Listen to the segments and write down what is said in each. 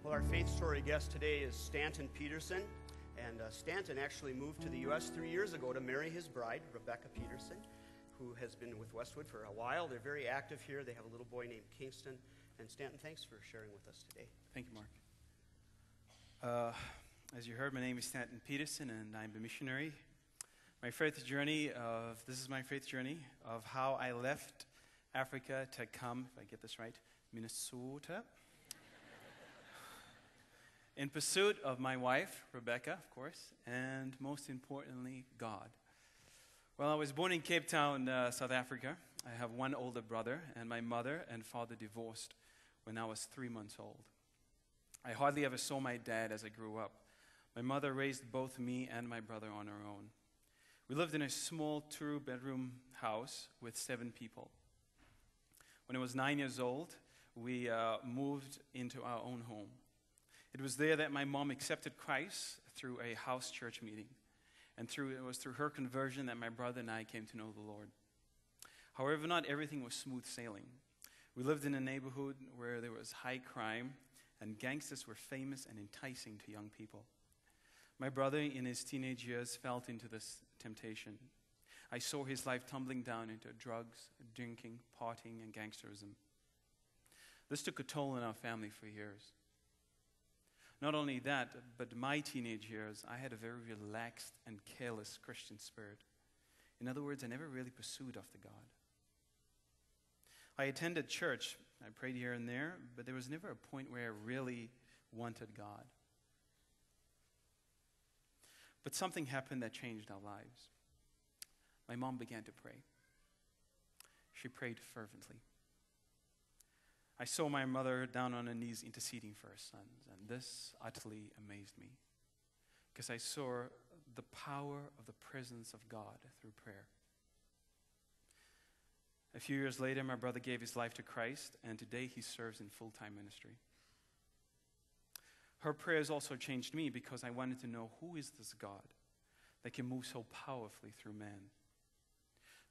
Well, our Faith Story guest today is Stanton Petersen, and Stanton actually moved to the U.S. 3 years ago to marry his bride, Rebecca Petersen, who has been with Westwood for a while. They're very active here. They have a little boy named Kingston. And Stanton, thanks for sharing with us today. Thank you, Mark. As you heard, my name is Stanton Petersen, and I'm a missionary. This is my faith journey of how I left Africa to come, if I get this right, Minnesota, in pursuit of my wife, Rebecca, of course, and most importantly, God. Well, I was born in Cape Town, South Africa. I have one older brother, and my mother and father divorced when I was 3 months old. I hardly ever saw my dad as I grew up. My mother raised both me and my brother on her own. We lived in a small 2-bedroom house with 7 people. When I was 9 years old, we moved into our own home. It was there that my mom accepted Christ through a house church meeting. And it was through her conversion that my brother and I came to know the Lord. However, not everything was smooth sailing. We lived in a neighborhood where there was high crime, and gangsters were famous and enticing to young people. My brother, in his teenage years, fell into this temptation. I saw his life tumbling down into drugs, drinking, partying, and gangsterism. This took a toll on our family for years. Not only that, but my teenage years, I had a very relaxed and careless Christian spirit. In other words, I never really pursued after God. I attended church, I prayed here and there, but there was never a point where I really wanted God. But something happened that changed our lives. My mom began to pray. She prayed fervently. I saw my mother down on her knees interceding for her sons, and this utterly amazed me because I saw the power of the presence of God through prayer. A few years later, my brother gave his life to Christ, and today he serves in full-time ministry. Her prayers also changed me because I wanted to know, who is this God that can move so powerfully through man?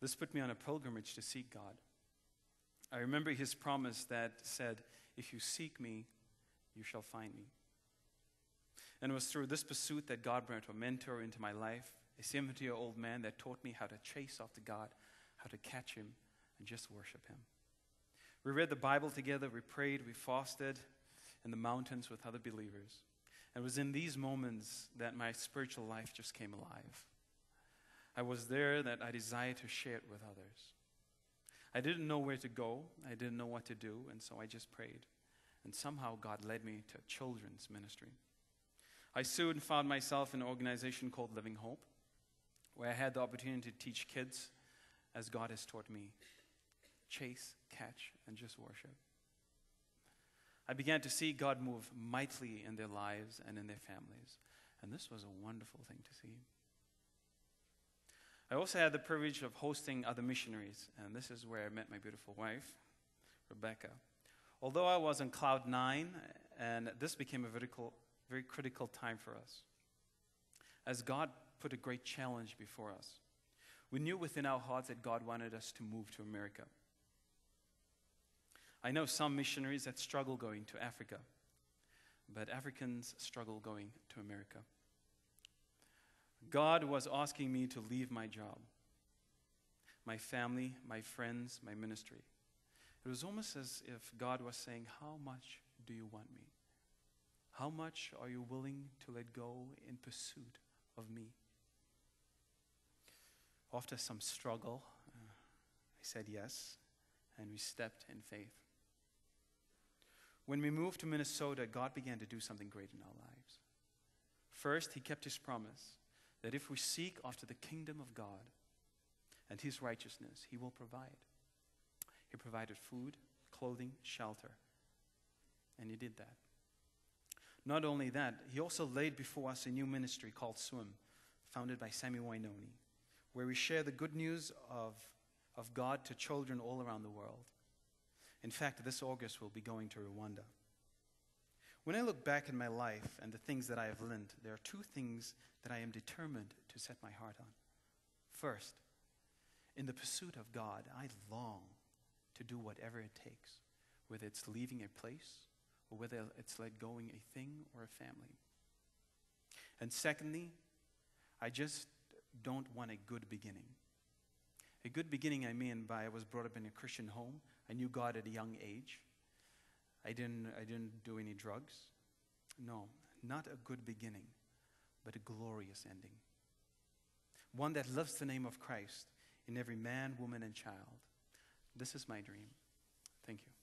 This put me on a pilgrimage to seek God. I remember his promise that said, if you seek me, you shall find me. And it was through this pursuit that God brought a mentor into my life, a 70-year-old man that taught me how to chase after God, how to catch him, and just worship him. We read the Bible together, we prayed, we fasted in the mountains with other believers. And it was in these moments that my spiritual life just came alive. I was there that I desired to share it with others. I didn't know where to go, I didn't know what to do, and so I just prayed. And somehow God led me to children's ministry. I soon found myself in an organization called Living Hope, where I had the opportunity to teach kids as God has taught me. Chase, catch, and just worship. I began to see God move mightily in their lives and in their families. And this was a wonderful thing to see. I also had the privilege of hosting other missionaries. And this is where I met my beautiful wife, Rebecca. Although I was on cloud 9, and this became a very critical time for us, as God put a great challenge before us. We knew within our hearts that God wanted us to move to America. I know some missionaries that struggle going to Africa, but Africans struggle going to America. God was asking me to leave my job, my family, my friends, my ministry. It was almost as if God was saying, how much do you want me? How much are you willing to let go in pursuit of me? After some struggle, I said yes, and we stepped in faith. When we moved to Minnesota, God began to do something great in our lives. First, he kept his promise that if we seek after the kingdom of God and his righteousness, he will provide. He provided food, clothing, shelter, and he did that. Not only that, he also laid before us a new ministry called Swim, founded by Sammy Wainoni, where we share the good news of God to children all around the world. In fact, this August we'll be going to Rwanda. When I look back in my life and the things that I have learned, there are 2 things that I am determined to set my heart on. First, in the pursuit of God, I long to do whatever it takes, whether it's leaving a place or whether it's let going a thing or a family. And secondly, I just don't want a good beginning. A good beginning, I mean by I was brought up in a Christian home. I knew God at a young age. I didn't do any drugs. No, not a good beginning, but a glorious ending. One that loves the name of Christ in every man, woman, and child. This is my dream. Thank you.